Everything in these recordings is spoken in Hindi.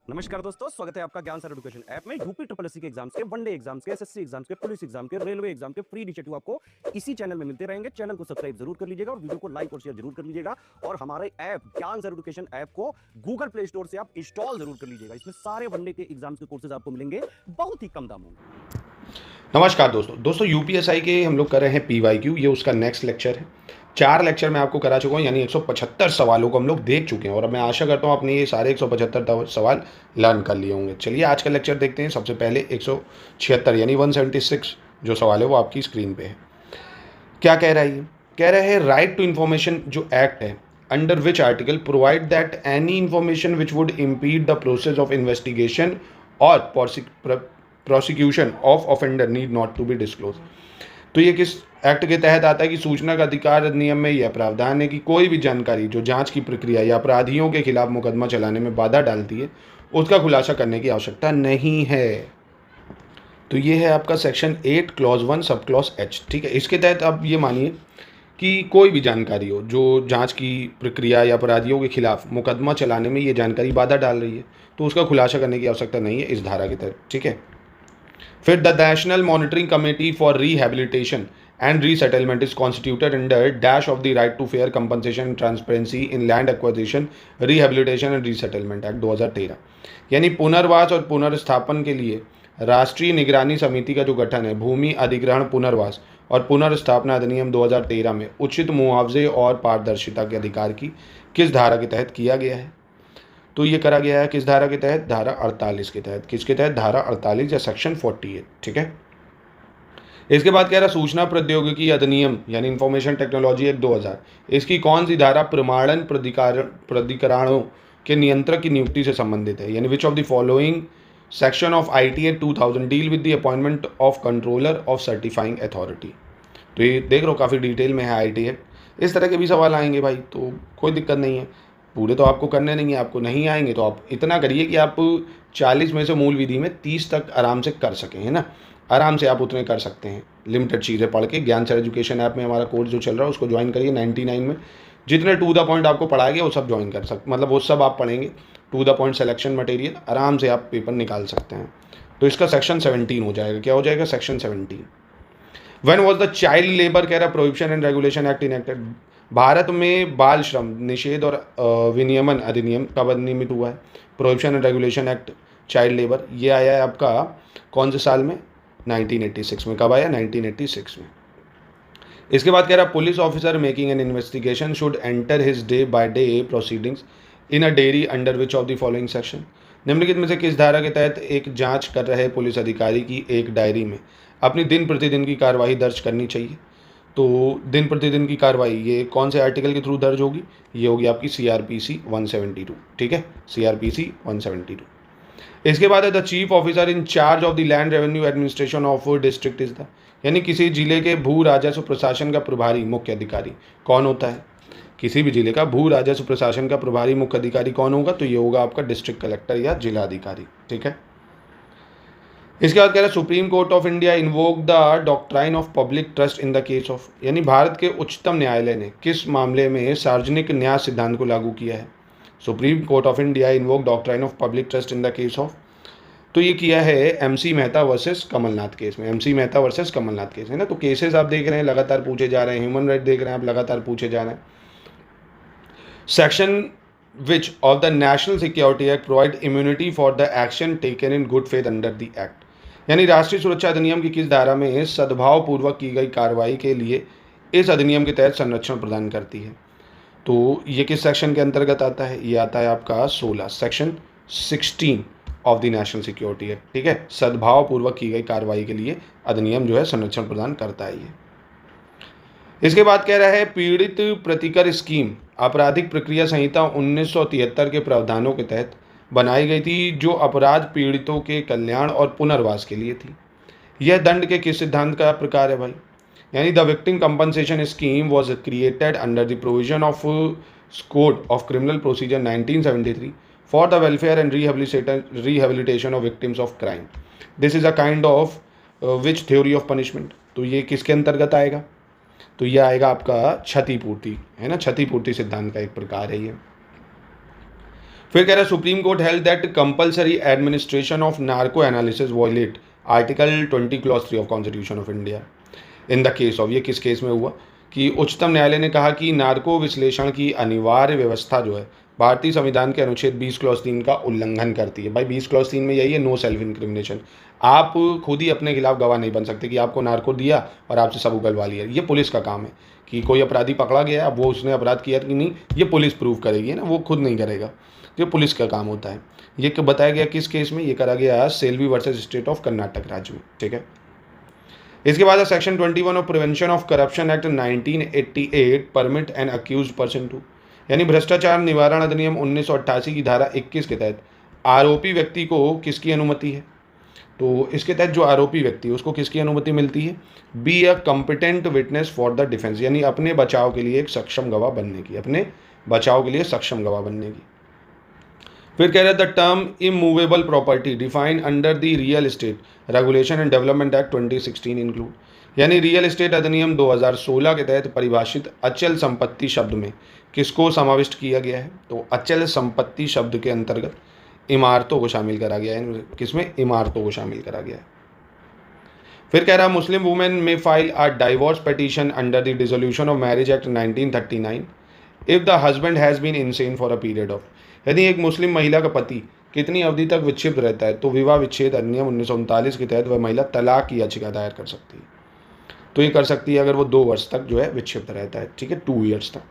नमस्कार दोस्तों, स्वागत है आपका ज्ञान सर एजुकेशन ऐप में। यूपी ट्रिपल एससी के एग्जाम्स के, वनडे एग्जाम्स के, एसएससी एग्जाम्स के, पुलिस एग्जाम के, रेलवे एग्जाम के फ्री इनिशिएटिव आपको इसी चैनल में मिलते रहेंगे। चैनल को सब्सक्राइब जरूर कर लीजिएगा और वीडियो को लाइक और शेयर जरूर कर लीजिएगा। और हमारे ऐप ज्ञान सर एजुकेशन ऐप को गूगल प्ले स्टोर से आप इंस्टॉल जरूर कर लीजिएगा। इसमें सारे वनडे के एग्जाम्स के कोर्सेज आपको मिलेंगे बहुत ही कम दामों में। नमस्कार दोस्तों यूपीएसआई के हम लोग कर रहे हैं पीवाईक्यू। ये उसका नेक्स्ट लेक्चर है। 4 लेक्चर मैं आपको करा चुका हूँ, यानी 175 सवालों को हम लोग देख चुके हैं और अब मैं आशा करता हूँ आपने ये सारे 175 सवाल लर्न कर लिए होंगे। चलिए आज का लेक्चर देखते हैं। सबसे पहले 176 यानी 176 जो सवाल है वो आपकी स्क्रीन पे है। क्या कह रहा है ये? कह रहा है राइट टू इन्फॉर्मेशन जो एक्ट है, under which article provide that any information which would impede the process of investigation और prosecution of offender need not to be disclose. तो ये किस एक्ट के तहत आता है कि सूचना का अधिकार अधिनियम में यह प्रावधान है कि कोई भी जानकारी जो जांच की प्रक्रिया या अपराधियों के खिलाफ मुकदमा चलाने में बाधा डालती है उसका खुलासा करने की आवश्यकता नहीं है। तो ये है आपका section 8 clause 1 sub clause H. ठीक है, इसके तहत आप ये मानिए कि कोई भी जानकारी हो जो जांच की प्रक्रिया या अपराधियों के खिलाफ मुकदमा चलाने में ये जानकारी बाधा डाल रही है तो उसका खुलासा करने की आवश्यकता नहीं है इस धारा के तहत। ठीक है, फिर the national monitoring committee for rehabilitation and resettlement is constituted under dash of the right to fair compensation and transparency in land acquisition rehabilitation and resettlement act 2013। यानी पुनर्वास और पुनर्स्थापन के लिए राष्ट्रीय निगरानी समिति का जो गठन है भूमि अधिग्रहण पुनर्वास और पुनर्स्थापना अधिनियम 2013 में उचित मुआवजे और पारदर्शिता के अधिकार की किस धारा के तहत किया गया है? तो ये करा गया है किस धारा के तहत? धारा 48 के तहत। किसके तहत? धारा 48 या सेक्शन 48। ठीक है, इसके बाद कह रहा सूचना प्रौद्योगिकी अधिनियम यानी इंफॉर्मेशन टेक्नोलॉजी एक्ट 2000, इसकी कौन सी धारा प्रमाणन प्राधिकरणों के नियंत्रक की नियुक्ति से संबंधित है? यानी विच of the following section of IT act 2000 deal with the appointment of controller of certifying authority. तो ये देख लो काफ़ी डिटेल में है IT एक्ट। इस तरह के भी सवाल आएंगे भाई, तो कोई दिक्कत नहीं है। पूरे तो आपको करने नहीं है, आपको नहीं आएंगे तो आप इतना करिए कि आप 40 में से मूल विधि में 30 तक आराम से कर सकें, है ना। आराम से आप उतने कर सकते हैं लिमिटेड चीज़ें पढ़ के। ज्ञान सर एजुकेशन ऐप में हमारा कोर्स जो चल रहा है उसको ज्वाइन करिए। 99 में जितने टू द पॉइंट आपको पढ़ाएंगे वो सब ज्वाइन कर सकते, मतलब वो सब आप पढ़ेंगे। To the point selection material आराम से आप पेपर निकाल सकते हैं। तो इसका सेक्शन 17 हो जाएगा। क्या हो जाएगा? Section 17। When was the child labour कह रहा prohibition and regulation act enacted. Bharat में बाल श्रम निषेध और विनियमन अधिनियम कब अधिनियमित हुआ है? Prohibition and regulation act child labour ये आया है आपका कौन से साल में? 1986 में। कब आया? 1986 में। इसके बाद कह रहा police officer making an investigation should enter his day by day proceedings in a dairy under which of the following section. निम्नलिखित में से किस धारा के तहत एक जांच कर रहे पुलिस अधिकारी की एक डायरी में अपनी दिन प्रतिदिन की कार्रवाई दर्ज करनी चाहिए? तो दिन प्रतिदिन की कार्रवाई ये कौन से आर्टिकल के थ्रू दर्ज होगी? ये होगी आपकी CRPC 172। ठीक है, CRPC 172। इसके बाद है the chief officer in charge of the land revenue administration of district is the. यानी किसी जिले के भू राजस्व प्रशासन का प्रभारी मुख्य अधिकारी कौन होता है? किसी भी जिले का भू राजस्व प्रशासन का प्रभारी मुख्य अधिकारी कौन होगा? तो ये होगा आपका डिस्ट्रिक्ट कलेक्टर या जिला अधिकारी। ठीक है, इसके बाद कह रहा है Supreme Court of India invoke the doctrine of public trust in the case of. यानी भारत के उच्चतम न्यायालय ने किस मामले में सार्वजनिक न्याय सिद्धांत को लागू किया है? Supreme Court of India invoke doctrine of public trust in the case of. तो ये किया है MC Mehta versus Kamal Nath case में। MC Mehta versus Kamal Nath case है ना। तो केसेस आप देख रहे हैं लगातार पूछे जा रहे हैं, ह्यूमन राइट देख रहे हैं आप लगातार पूछे जा रहे हैं। Section which of the national security act provide immunity for the action taken in good faith under the act. यानी राष्ट्रीय सुरक्षा अधिनियम की किस धारा में सद्भावपूर्वक की गई कार्रवाई के लिए इस अधिनियम के तहत संरक्षण प्रदान करती है? तो ये किस सेक्शन के अंतर्गत आता है? ये आता है आपका 16 section 16 of the national security act. ठीक है, सद्भावपूर्वक की गई कार्रवाई के लिए अधिनियम जो है संरक्षण प्रदान करता है ये। इसके बाद कह रहा है पीड़ित प्रतिकर स्कीम आपराधिक प्रक्रिया संहिता 1973 के प्रावधानों के तहत बनाई गई थी जो अपराध पीड़ितों के कल्याण और पुनर्वास के लिए थी। यह दंड के किस सिद्धांत का प्रकार है भाई? यानी the victim compensation scheme was created under the provision of code of criminal procedure 1973 for the welfare and rehabilitation of victims of crime. This is a kind of which theory of punishment. तो ये किसके अंतर्गत आएगा? तो ये आएगा आपका क्षतिपूर्ति, है ना। क्षतिपूर्ति सिद्धांत का एक प्रकार है ये। फिर कह रहा है Supreme Court held that compulsory administration of narco analysis violate article 20 clause 3 of constitution of India in the case of, ये किस केस में हुआ कि उच्चतम न्यायालय ने कहा कि नार्को विश्लेषण की अनिवार्य व्यवस्था जो है भारतीय संविधान के अनुच्छेद 20 क्लॉज 3 का उल्लंघन करती है। भाई 20 क्लॉज 3 में यही है, नो सेल्फ इंक्रिमिनेशन। आप खुद ही अपने खिलाफ गवाह नहीं बन सकते कि आपको नार्को दिया और आपसे सब उगलवा लिया। ये पुलिस का काम है कि कोई अपराधी पकड़ा गया, अब वो उसने अपराध किया कि नहीं ये पुलिस प्रूव करेगी ना, वो खुद नहीं करेगा, ये पुलिस का काम होता है। ये बताया गया किस केस में, ये करा गया Selvi versus state of Karnataka राज्य में, ठीक है। इसके बाद section 21 of prevention of corruption act 1988 permit an accused person to, यानी भ्रष्टाचार निवारण अधिनियम 1988 की धारा 21 के तहत आरोपी व्यक्ति को किसकी अनुमति है, तो इसके तहत जो आरोपी व्यक्ति है उसको किसकी अनुमति मिलती है, be a competent witness for the defence, यानी अपने बचाव के लिए एक सक्षम गवाह बनने की, अपने बचाव के लिए सक्षम गवाह बनने की। फिर कह रहे हैं the term immovable property defined under the real estate regulation and development act 2016 include, यानी रियल एस्टेट अधिनियम 2016 के तहत परिभाषित अचल संपत्ति शब्द में किसको समाविष्ट किया गया है, तो अचल संपत्ति शब्द के अंतर्गत इमारतों को शामिल करा गया है, किसमें, इमारतों को शामिल करा गया है। फिर कह रहा है Muslim women may file a divorce petition under the dissolution of marriage act 1939 if the husband has been insane for a period of, यदि एक मुस्लिम महिला का पति कितनी अवधि तक विक्षिप्त रहता है तो विवाह विच्छेद अधिनियम 1939 के तहत वह महिला तलाक की याचिका दायर कर सकती है। तो ये कर सकती है अगर वो 2 वर्ष तक जो है विक्षिप्त रहता है, ठीक है, 2 ईयर्स तक।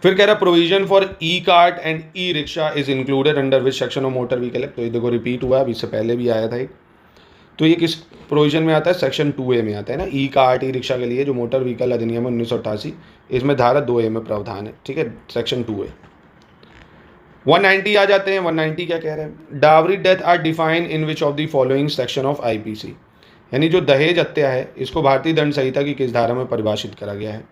फिर कह रहा है provision for e cart and e rickshaw is included under which section of motor vehicle act, तो ये देखो रिपीट हुआ है, अभी इससे पहले भी आया था एक, तो ये किस प्रोविजन में आता है, सेक्शन 2A में आता है ना, ई कार्ट ई रिक्शा के लिए जो मोटर व्हीकल अधिनियम 1988 इसमें धारा 2A में प्रावधान है, ठीक है, सेक्शन 2A। 190 आ जाते हैं। 190 क्या कह रहे हैं, dowry death are defined in which of the following section of IPC, यानी जो दहेज हत्या है इसको भारतीय दंड संहिता की किस धारा में परिभाषित करा गया है,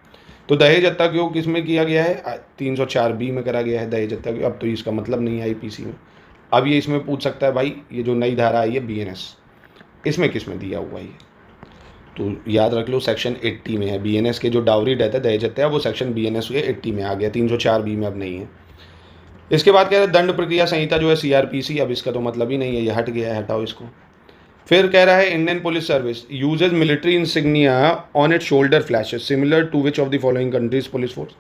तो दहेज हत्या क्यों किस में किया गया है, 304B में करा गया है दहेज हत्या क्यों। अब तो इसका मतलब नहीं है IPC में, अब ये इसमें पूछ सकता है भाई ये जो नई धारा आई है BNS, इसमें किस में दिया हुआ है ये, तो याद रख लो सेक्शन 80 में है। BNS के जो डावरी डेथ है दहेज हत्या वो सेक्शन BNS के 80 में आ गया, 304B में अब नहीं है। इसके बाद कह रहे हैं दंड प्रक्रिया संहिता जो है CRPC, अब इसका तो मतलब ही नहीं है, ये हट गया है, हटाओ इसको। फिर कह रहा है Indian Police Service uses military insignia on it shoulder flashes similar to which of the following countries police force,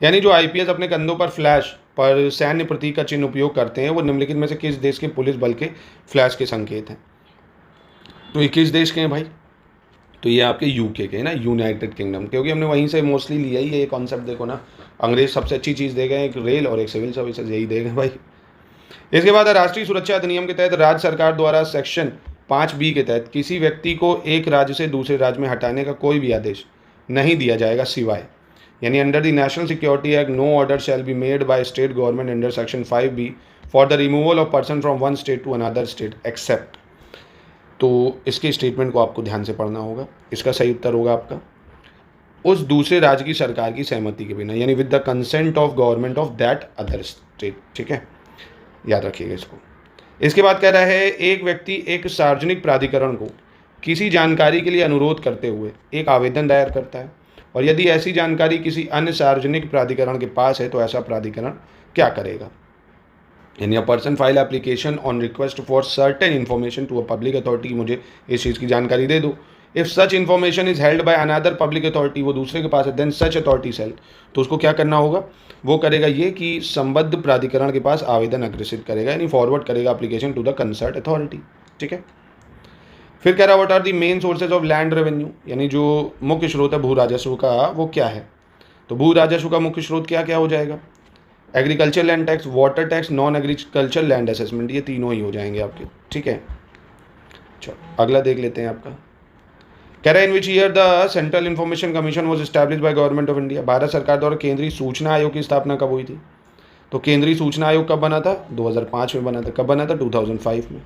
यानी जो IPS अपने कंधों पर फ्लैश पर सैन्य प्रतीक का चिन्ह उपयोग करते हैं वो निम्नलिखित में से किस देश के पुलिस बल के फ्लैश के संकेत हैं, तो ये किस देश के हैं भाई, तो ये आपके UK के हैं ना, यूनाइटेड किंगडम, क्योंकि हमने वहीं से मोस्टली लिया ही है ये कॉन्सेप्ट। देखो ना अंग्रेज सबसे अच्छी चीज़ दे गए, एक रेल और एक सिविल सर्विसेज, यही दे गए भाई। इसके बाद राष्ट्रीय सुरक्षा अधिनियम के तहत राज्य सरकार द्वारा सेक्शन 5B के तहत किसी व्यक्ति को एक राज्य से दूसरे राज्य में हटाने का कोई भी आदेश नहीं दिया जाएगा सिवाय, यानी under the national security act no order shall be made by state government under section 5B for the removal of person from one state to another state except, तो इसके स्टेटमेंट को आपको ध्यान से पढ़ना होगा। इसका सही उत्तर होगा आपका उस दूसरे राज्य की सरकार की सहमति के बिना, यानी with the consent of government of that other state, ठीक है, याद रखिएगा इसको। इसके बाद कह रहा है एक व्यक्ति एक सार्वजनिक प्राधिकरण को किसी जानकारी के लिए अनुरोध करते हुए एक आवेदन दायर करता है, और यदि ऐसी जानकारी किसी अन्य सार्वजनिक प्राधिकरण के पास है तो ऐसा प्राधिकरण क्या करेगा, यानी a person file application on request for certain information to a public authority, मुझे इस चीज़ की जानकारी दे दो। If such information is held by another public authority, वो दूसरे के पास है, देन सच अथॉरिटी सेल, तो उसको क्या करना होगा, वो करेगा ये कि संबद्ध प्राधिकरण के पास आवेदन अग्रेसित करेगा, यानी फॉरवर्ड करेगा application to the concerned authority, ठीक है। फिर कह रहा what are the main sources of land revenue, यानी जो मुख्य स्रोत है भू राजस्व का वो क्या है, तो भू राजस्व का मुख्य स्रोत क्या क्या हो जाएगा, agriculture land tax, water tax, non agriculture land assessment, ये तीनों ही हो जाएंगे आपके, ठीक है। चलो अगला देख लेते हैं आपका। कह रहा है in which year the central information commission was establish by government of India, Bharat सरकार द्वारा केंद्रीय सूचना आयोग की स्थापना कब हुई थी, तो केंद्रीय सूचना आयोग कब बना था, 2005 में बना था। कब बना था, 2005 में।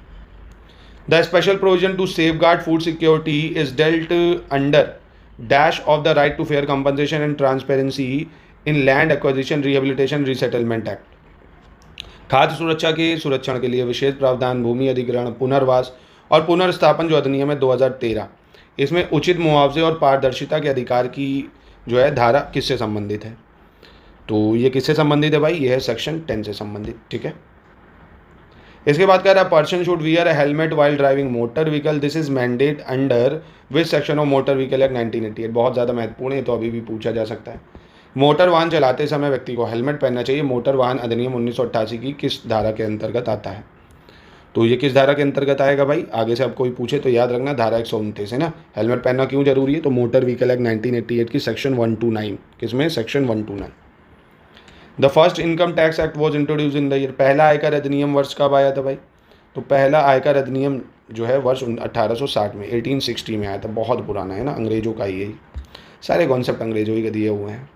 The special provision to safeguard food security is dealt under dash of the right to fair compensation and transparency in land acquisition rehabilitation resettlement act, खाद्य सुरक्षा के सुरक्षण के लिए विशेष प्रावधान, भूमि अधिग्रहण, पुनर्वास और पुनर्स्थापन जो अधिनियम है 2013, इसमें उचित मुआवजे और पारदर्शिता के अधिकार की जो है धारा किससे संबंधित है, तो ये किससे संबंधित है भाई, ये है सेक्शन 10 से संबंधित, ठीक है। इसके बाद कह रहा है person should wear a helmet while driving motor vehicle, this is mandate under which section of motor vehicle act 1988। बहुत ज़्यादा महत्वपूर्ण है, तो अभी भी पूछा जा सकता है। मोटर वाहन चलाते समय व्यक्ति को हेलमेट पहनना चाहिए, मोटर वाहन अधिनियम 1988 की किस धारा के अंतर्गत आता है। तो ये किस धारा के अंतर्गत आएगा भाई, आगे से आप कोई पूछे तो याद रखना धारा 129 है ना। हेलमेट पहनना क्यों जरूरी है, तो मोटर व्हीकल एक्ट 1988 की सेक्शन 129, किसमें, section 129। The first income tax act was introduce in the year, पहला आयकर अधिनियम वर्ष कब आया था भाई, तो पहला आयकर अधिनियम जो है वर्ष 1860 में, 1860 में आया था, बहुत पुराना है ना, अंग्रेजों का ही है, सारे कॉन्सेप्ट अंग्रेजों ही के दिए हुए हैं।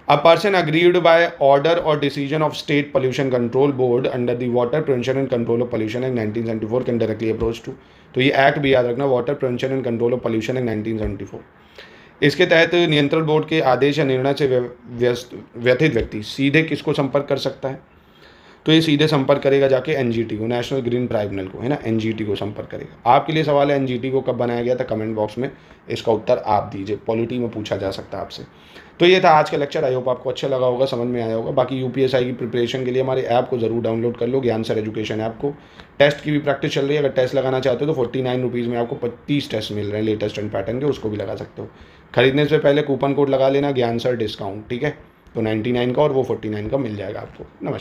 A person aggrieved by order or decision of State Pollution Control Board under the Water Prevention and Control of Pollution Act 1974 can directly approach to, तो ये एक्ट भी याद रखना, water prevention and control of pollution act 1974। इसके तहत नियंत्रण बोर्ड के आदेश या निर्णय से व्यथित व्यक्ति सीधे किसको संपर्क कर सकता है, तो ये सीधे संपर्क करेगा जाके एनजीटी को, नेशनल ग्रीन ट्राइब्यूनल को, है ना, एनजीटी को संपर्क करेगा। आपके लिए सवाल है एनजीटी को कब बनाया गया था, कमेंट बॉक्स में इसका उत्तर आप दीजिए, पॉलिटी में पूछा जा सकता है आपसे। तो ये था आज का लेक्चर, आई होप आपको अच्छा लगा होगा, समझ में आया होगा। बाकी यूपीएसआई की प्रिपरेशन के लिए हमारे ऐप को जरूर डाउनलोड कर लो, ज्ञान सर एजुकेशन ऐप को। टेस्ट की भी प्रैक्टिस चल रही है, अगर टेस्ट लगाना चाहते हो तो 49 रुपीज़ में आपको 25 टेस्ट मिल रहे हैं लेटेस्ट एंड पैटर्न के, उसको भी लगा सकते हो। खरीदने से पहले कूपन कोड लगा लेना ज्ञान सर डिस्काउंट, ठीक है, तो 99 का और वो 49 का मिल जाएगा आपको। नमस्कार।